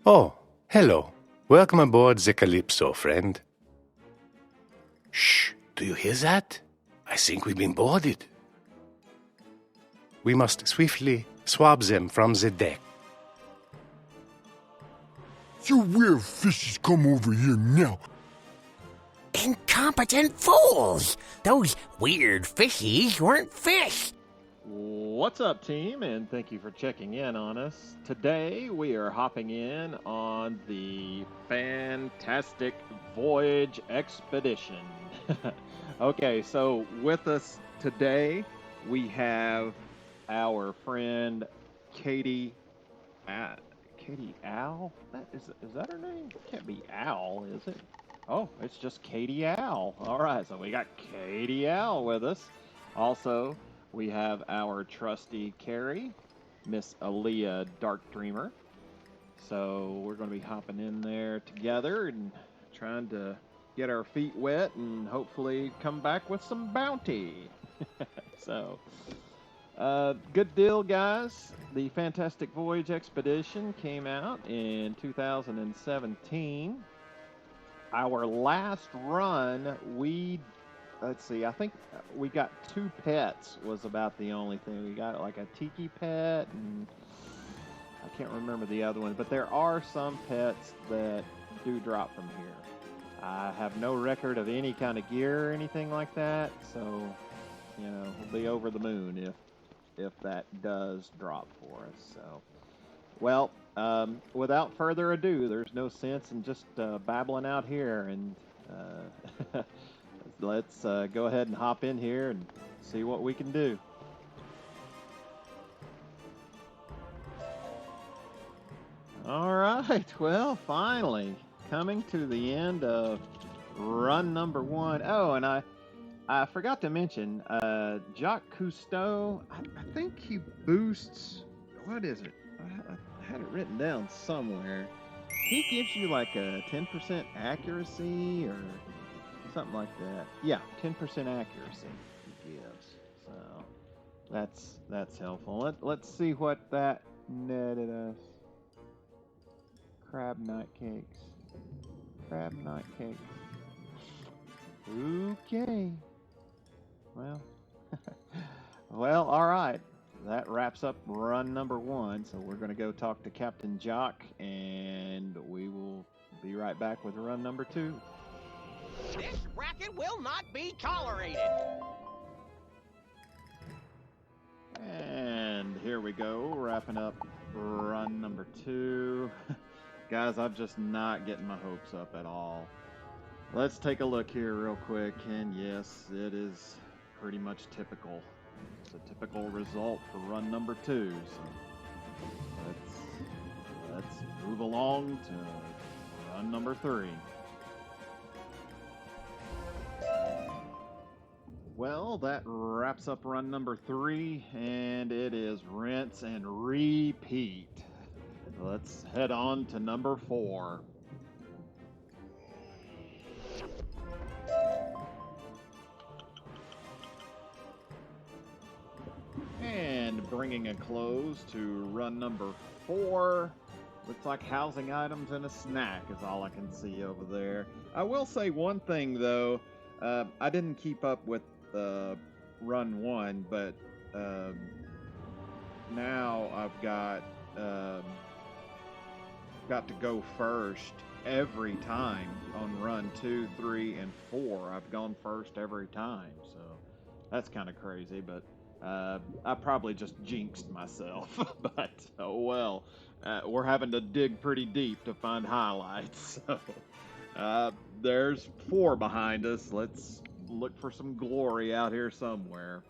Oh, hello. Welcome aboard the Calypso, friend. Shh, do you hear that? I think we've been boarded. We must swiftly swab them from the deck. You weird fishes come over here now. Incompetent fools! Those weird fishies weren't fish! What's up, team, and thank you for checking in on us. Today, we are hopping in on the fantastic Voyage expedition. Okay, so with us today, we have our friend Katie. Katie Owl? Is that her name? It can't be Owl, is it? Oh, it's just Katie Owl. All right, so we got Katie Owl with us. Also, we have our trusty Carrie, Miss Aaliyah Dark Dreamer. So we're going to be hopping in there together and trying to get our feet wet and hopefully come back with some bounty. So, good deal, guys. The Fantastic Voyage Expedition came out in 2017. Our last run, let's see, I think we got 2 pets was about the only thing. We got like a tiki pet, and I can't remember the other one, but there are some pets that do drop from here. I have no record of any kind of gear or anything like that, so, we'll be over the moon if that does drop for us. So, well, without further ado, there's no sense in just babbling out here, and let's go ahead and hop in here and see what we can do. All right, well, finally, coming to the end of run number 1. Oh, and I forgot to mention, Jacques Cousteau, I think he boosts, what is it? I had it written down somewhere. He gives you like a 10% accuracy or something like that. Yeah, 10% accuracy he gives. So that's helpful. Let's see what that netted us. Crab nut cakes. Crab nut cakes. Okay. Well, well, all right. That wraps up run number 1. So we're going to go talk to Captain Jock, and we will be right back with run number 2. This racket will not be tolerated! And here we go, wrapping up run number 2. Guys, I'm just not getting my hopes up at all. Let's take a look here real quick, and yes, it is pretty much typical. It's a typical result for run number 2. So let's move along to run number 3. Well, that wraps up run number 3, and it is rinse and repeat. Let's head on to number 4. And bringing a close to run number 4. Looks like housing items and a snack is all I can see over there. I will say one thing, though. I didn't keep up with run 1, but now I've got to go first every time on run 2, 3, and 4. I've gone first every time, so that's kind of crazy, but I probably just jinxed myself. But oh well, we're having to dig pretty deep to find highlights. So there's 4 behind us. Let's look for some glory out here somewhere.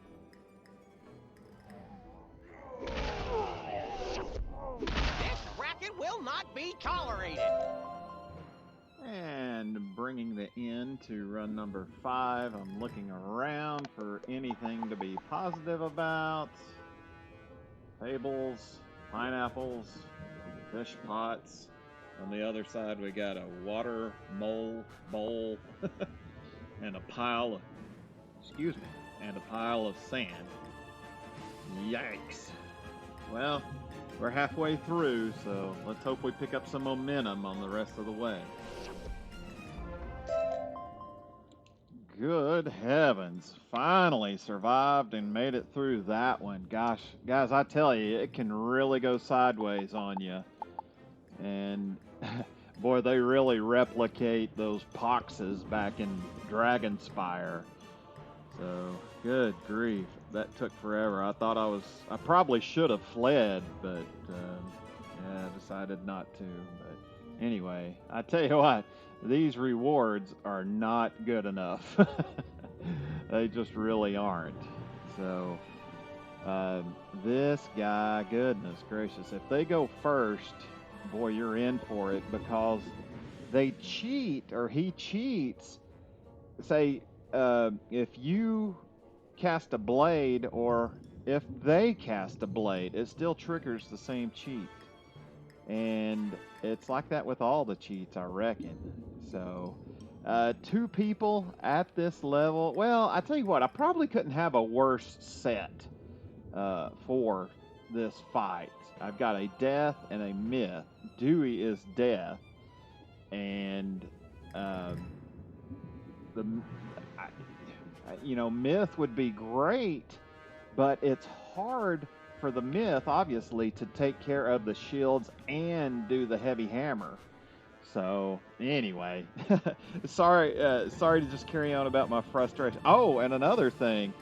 This racket will not be tolerated! And bringing the end to run number 5, I'm looking around for anything to be positive about. Tables, pineapples, fish pots. On the other side, we got a water mole bowl and a pile of sand. Yikes. Well, we're halfway through, so let's hope we pick up some momentum on the rest of the way. Good heavens. Finally survived and made it through that one. Gosh, guys, I tell you, it can really go sideways on you. And boy, they really replicate those poxes back in Dragonspire. So, good grief. That took forever. I probably should have fled, but yeah, I decided not to. But anyway, I tell you what, these rewards are not good enough. They just really aren't. So, this guy, goodness gracious, if they go first, boy, you're in for it, because they cheat, or he cheats. Say, if you cast a blade, or if they cast a blade, it still triggers the same cheat. And it's like that with all the cheats, I reckon. So, 2 people at this level. Well, I tell you what, I probably couldn't have a worse set for this fight. I've got a death and a myth. Dewey is death, and myth would be great, but it's hard for the myth, obviously, to take care of the shields and do the heavy hammer. So anyway, sorry to just carry on about my frustration. Oh, and another thing,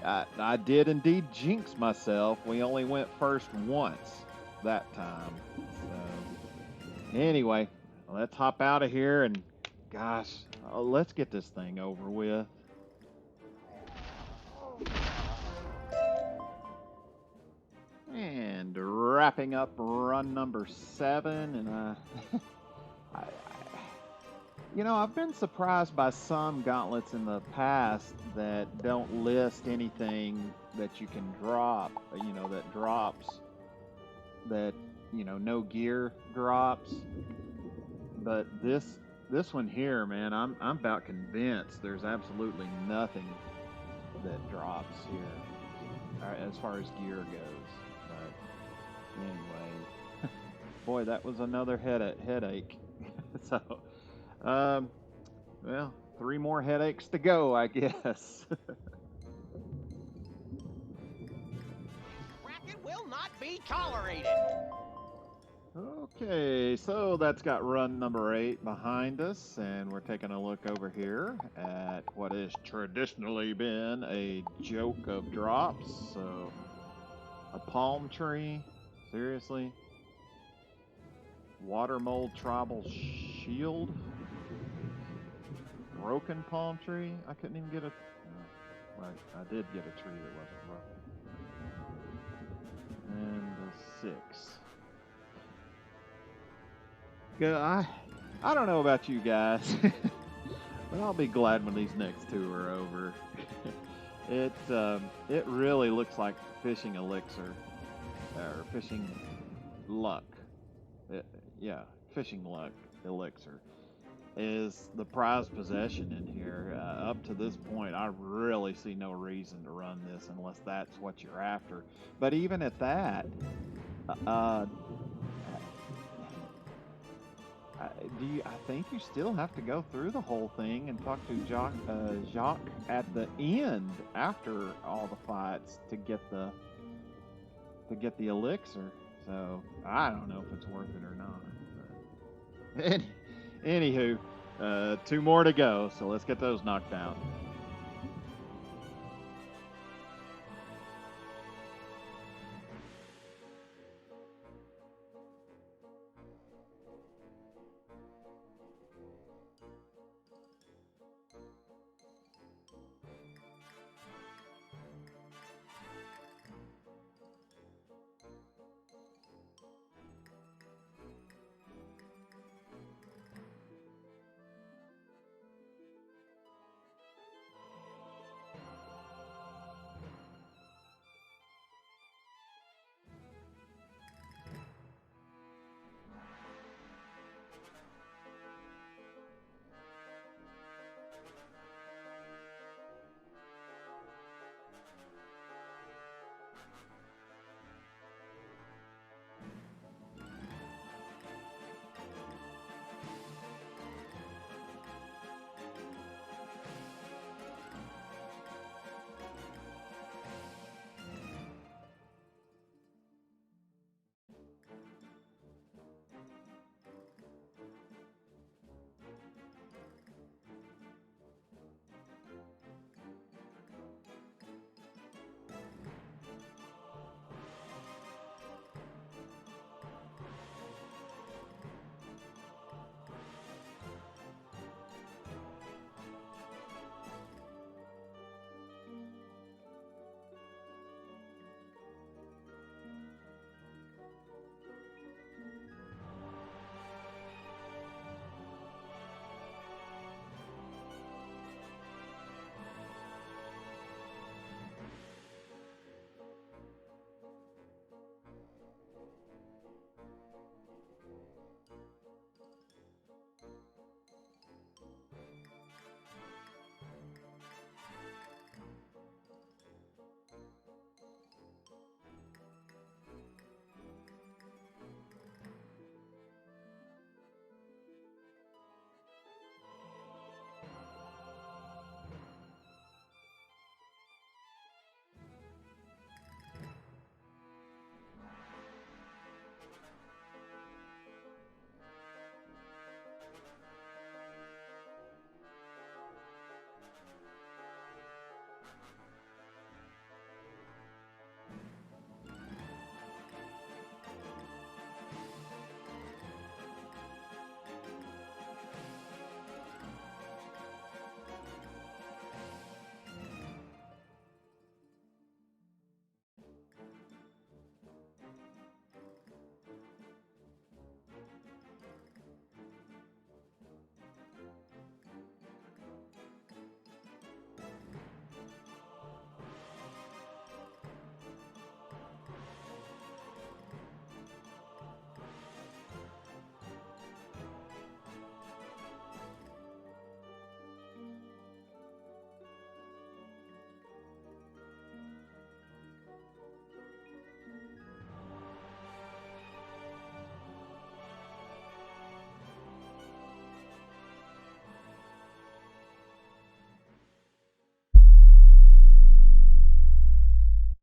I did indeed jinx myself. We only went first once that time. So anyway, let's hop out of here and, gosh, let's get this thing over with. And wrapping up run number 7, and I've been surprised by some gauntlets in the past that don't list anything that you can drop, that drops, that, no gear drops. But this one here, man, I'm about convinced there's absolutely nothing that drops here as far as gear goes. But anyway, boy, that was another headache. So, well, 3 more headaches to go, I guess. Racket will not be tolerated. Okay, so that's got run number 8 behind us, and we're taking a look over here at what has traditionally been a joke of drops. So, a palm tree, seriously? Water mold tribal shield? Broken palm tree? I couldn't even get a... well, I did get a tree that wasn't broken. And a 6. Yeah, I don't know about you guys, but I'll be glad when these next 2 are over. It really looks like fishing elixir, or fishing luck. Fishing luck elixir is the prized possession in here. Up to this point, I really see no reason to run this unless that's what you're after. But even at that, I think you still have to go through the whole thing and talk to Jacques at the end after all the fights to get the elixir. So I don't know if it's worth it or not. But anywho, 2 more to go, so let's get those knocked out.